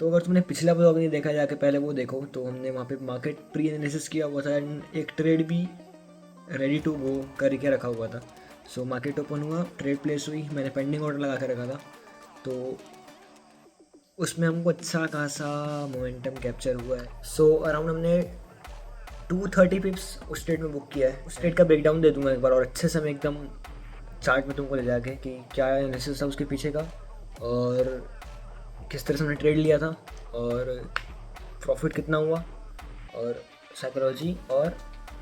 तो अगर तुमने पिछला ब्लॉग नहीं देखा जाके पहले वो देखो, तो हमने वहाँ पे मार्केट प्री एनालिसिस किया हुआ था एंड एक ट्रेड भी रेडी टू गो करके रखा हुआ था। सो मार्केट ओपन हुआ, ट्रेड प्लेस हुई, मैंने पेंडिंग ऑर्डर लगा के रखा था, तो उसमें हमको अच्छा खासा मोमेंटम कैप्चर हुआ है। सो अराउंड हमने 230 पिप्स उस ट्रेड में बुक किया है। उस ट्रेड का ब्रेकडाउन दे दूंगा एक बार और अच्छे से मैं एकदम चार्ट में तुमको ले जाके कि क्या एनालिसिस था उसके पीछे का और किस तरह से हमने ट्रेड लिया था और प्रॉफिट कितना हुआ और साइकोलॉजी और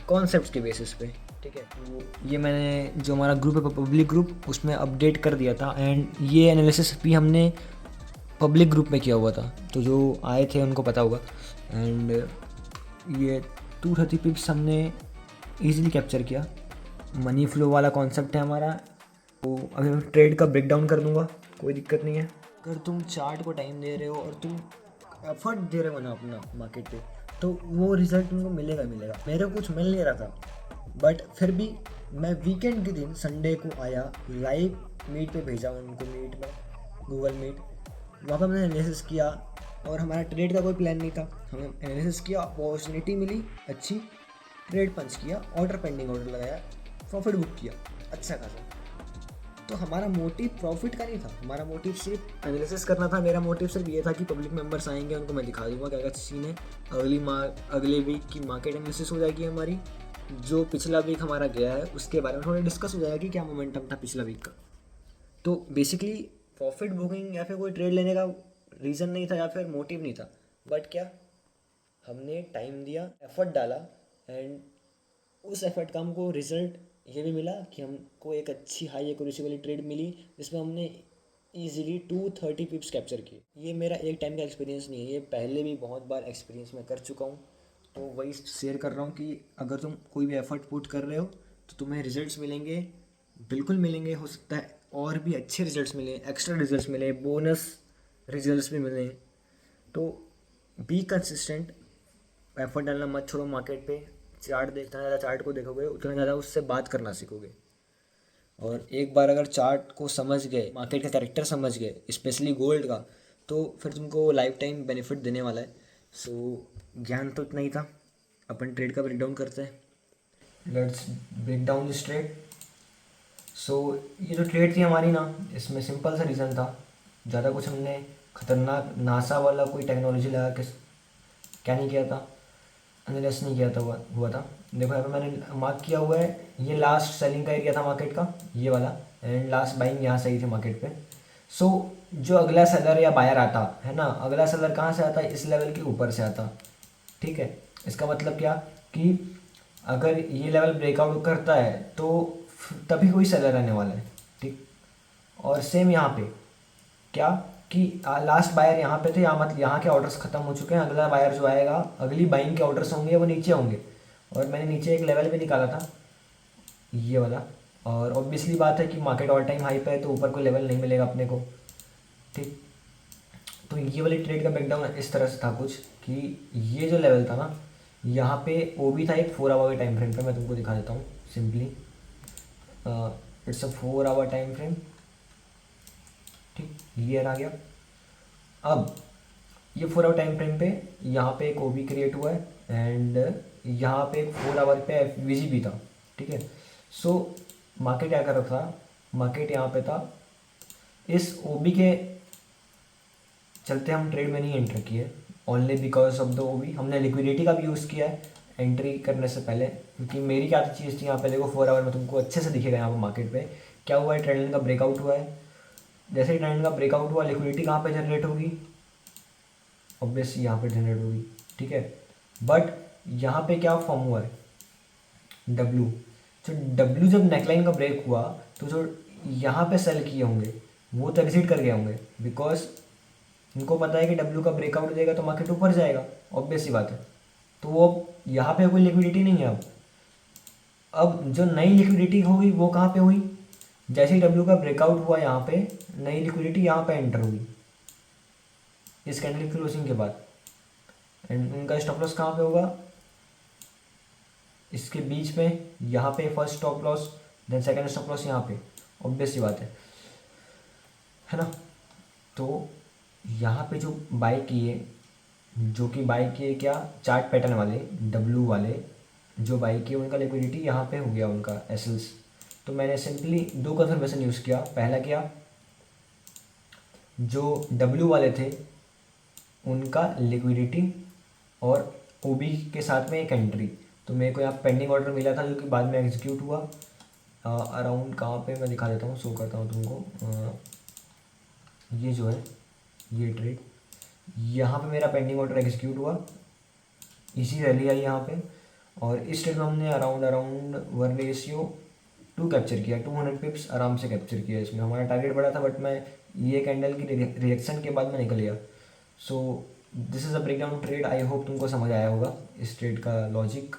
कॉन्सेप्ट्स के बेसिस पे। ठीक है, तो ये मैंने जो हमारा ग्रुप है पब्लिक ग्रुप उसमें अपडेट कर दिया था एंड ये एनालिसिस भी हमने पब्लिक ग्रुप में किया हुआ था, तो जो आए थे उनको पता होगा। एंड ये 230 पिप्स हमने इजीली कैप्चर किया। मनी फ्लो वाला कॉन्सेप्ट है हमारा, तो अभी मैं ट्रेड का ब्रेक डाउन कर दूंगा, कोई दिक्कत नहीं है। अगर तुम चार्ट को टाइम दे रहे हो और तुम एफर्ट दे रहे हो ना अपना मार्केट पे, तो वो रिजल्ट तुमको मिलेगा मिलेगा। मेरे को कुछ मिल नहीं रहा था, बट फिर भी मैं वीकेंड के दिन संडे को आया, लाइव मीट पे भेजा उनको, मीट में गूगल मीट, वहाँ पर मैंने एनालिसिस किया और हमारा ट्रेड का कोई प्लान नहीं था। हमें एनालिसिस किया, अपॉर्चुनिटी मिली अच्छी, ट्रेड पंच किया, ऑर्डर पेंडिंग ऑर्डर लगाया, प्रॉफिट बुक किया अच्छा खासा। तो हमारा मोटिव प्रॉफिट का नहीं था, हमारा मोटिव सिर्फ एनालिसिस करना था। मेरा मोटिव सिर्फ ये था कि पब्लिक मेंबर्स आएंगे, उनको मैं दिखा दूंगा क्या क्या सीन है। अगले वीक की मार्केट एनालिसिस हो जाएगी हमारी, जो पिछला वीक हमारा गया है उसके बारे में थोड़ा डिस्कस हो जाएगा कि क्या मोमेंटम था पिछला वीक का। तो बेसिकली प्रॉफिट बुकिंग या फिर कोई ट्रेड लेने का रीज़न नहीं था या फिर मोटिव नहीं था, बट क्या हमने टाइम दिया, एफर्ट डाला एंड उस एफर्ट का हमको रिजल्ट ये भी मिला कि हमको एक अच्छी हाई एक्यूरेसी वाली ट्रेड मिली जिसमें हमने इजीली 230 पिप्स कैप्चर किए। ये मेरा एक टाइम का एक्सपीरियंस नहीं है, ये पहले भी बहुत बार एक्सपीरियंस मैं कर चुका हूँ, तो वही शेयर कर रहा हूँ कि अगर तुम कोई भी एफर्ट पुट कर रहे हो तो तुम्हें रिजल्ट्स मिलेंगे, बिल्कुल मिलेंगे। हो सकता है और भी अच्छे रिजल्ट्स मिले, एक्स्ट्रा रिजल्ट्स मिले, बोनस रिजल्ट्स भी मिले। तो बी कंसिस्टेंट, एफर्ट डालना मत छोड़ो मार्केट पे। चार्ट देखना, ज़्यादा चार्ट को देखोगे उतना ज़्यादा उससे बात करना सीखोगे। और एक बार अगर चार्ट को समझ गए, मार्केट का कैरेक्टर समझ गए, स्पेशली गोल्ड का, तो फिर तुमको लाइफ टाइम बेनिफिट देने वाला है। सो ज्ञान तो इतना ही था, अपन ट्रेड का ब्रेक डाउन करते हैं। Let's break down this trade. So ये जो ट्रेड थी हमारी ना, इसमें सिंपल सा रीज़न था, ज़्यादा कुछ हमने खतरनाक नासा वाला कोई टेक्नोलॉजी लगा के क्या नहीं किया था, एनालिसिस नहीं किया था, हुआ था। देखो यहाँ पे मैंने मार्क किया हुआ है, ये लास्ट सेलिंग का एरिया था मार्केट का, ये वाला, एंड लास्ट बाइंग यहाँ से ही थी मार्केट पे। सो जो अगला सेलर या बायर आता है ना, अगला सेलर कहाँ से आता है, इस लेवल के ऊपर से आता। ठीक है, इसका मतलब क्या कि अगर ये लेवल ब्रेकआउट करता है तो तभी कोई सेलर आने वाला है। ठीक, और सेम यहाँ पे क्या कि लास्ट बायर यहाँ पे थे, यहाँ मतलब यहाँ के ऑर्डर्स खत्म हो चुके हैं, अगला बायर जो आएगा, अगली बाइंग के ऑर्डर्स होंगे वो नीचे होंगे। और मैंने नीचे एक लेवल भी निकाला था ये वाला, और ऑब्वियसली बात है कि मार्केट ऑल टाइम हाई पे है तो ऊपर कोई लेवल नहीं मिलेगा अपने को। ठीक, तो ये वाली ट्रेड का ब्रेकडाउन इस तरह से था कुछ कि ये जो लेवल था ना, यहाँ पे वो भी था एक 4 आवर के टाइम फ्रेम पे, मैं तुमको दिखा देता हूँ simply. It's a 4 hour time frame. ठीक, ये आ गया। अब ये 4 आवर टाइम फ्रेम पे यहाँ पे एक ओबी क्रिएट हुआ है एंड यहाँ पे एक 4 आवर पे वीजी भी था। ठीक है, सो मार्केट क्या कर रहा था, मार्केट यहाँ पे था, इस ओबी के चलते हम ट्रेड में नहीं एंटर किए, ओनली बिकॉज ऑफ द ओबी। हमने लिक्विडिटी का भी यूज़ किया है एंट्री करने से पहले, क्योंकि मेरी क्या चीज़ थी यहाँ पे, देखो 4 आवर में तुमको अच्छे से दिखेगा यहाँ पे मार्केट पे क्या हुआ है, ट्रेंड लाइन का ब्रेकआउट हुआ है। जैसे ही ट्रेंड लाइन का ब्रेकआउट हुआ, लिक्विडिटी कहाँ पे जनरेट होगी, ऑब्वियसली यहाँ पे जनरेट होगी। ठीक है, बट यहाँ पे क्या फॉर्म हुआ है, डब्ल्यू। जो डब्ल्यू जब नेकलाइन का ब्रेक हुआ तो जो यहाँ पे सेल किए होंगे वो तो एग्जिट कर गए होंगे, बिकॉज उनको पता है कि डब्ल्यू का ब्रेकआउट देगा तो मार्केट ऊपर जाएगा, ऑब्वियस सी बात है। तो वो यहाँ पे कोई लिक्विडिटी नहीं है। अब जो नई लिक्विडिटी होगी वो कहाँ पे हुई, जैसे ही डब्ल्यू का ब्रेकआउट हुआ यहाँ पे नई लिक्विडिटी यहाँ पे एंटर हुई इस कैंडल क्लोजिंग के बाद। एंड उनका स्टॉप लॉस कहाँ पे होगा, इसके बीच में, यहाँ पे first stop loss, then second stop loss यहाँ पे, ऑब्वियस सी बात है ना। तो यहाँ पे जो बाई किए, जो कि बाई किए क्या, चार्ट पैटर्न वाले डब्लू वाले जो बाई किए, उनका लिक्विडिटी यहाँ पे हो गया उनका एसएल्स। तो मैंने सिंपली दो कंफर्मेशन यूज़ किया। पहला क्या, जो डब्लू वाले थे उनका लिक्विडिटी और ओबी के साथ में एक एंट्री। तो मेरे को यहाँ पेंडिंग ऑर्डर मिला था जो कि बाद में एग्जीक्यूट हुआ अराउंड कहाँ पे, मैं दिखा देता हूँ, शो करता हूँ तुमको। ये जो है ये ट्रेड, यहाँ पे मेरा पेंडिंग ऑर्डर एग्जीक्यूट हुआ, इसी रैली आई यहाँ पे। और इस ट्रेड में हमने अराउंड अराउंड 1:2 कैप्चर किया, 200 पिप्स आराम से कैप्चर किया। इसमें हमारा टारगेट बड़ा था बट मैं ये कैंडल की रिएक्शन के बाद में निकल गया। So this is a breakdown trade. I hope तुमको समझ आया होगा इस ट्रेड का लॉजिक।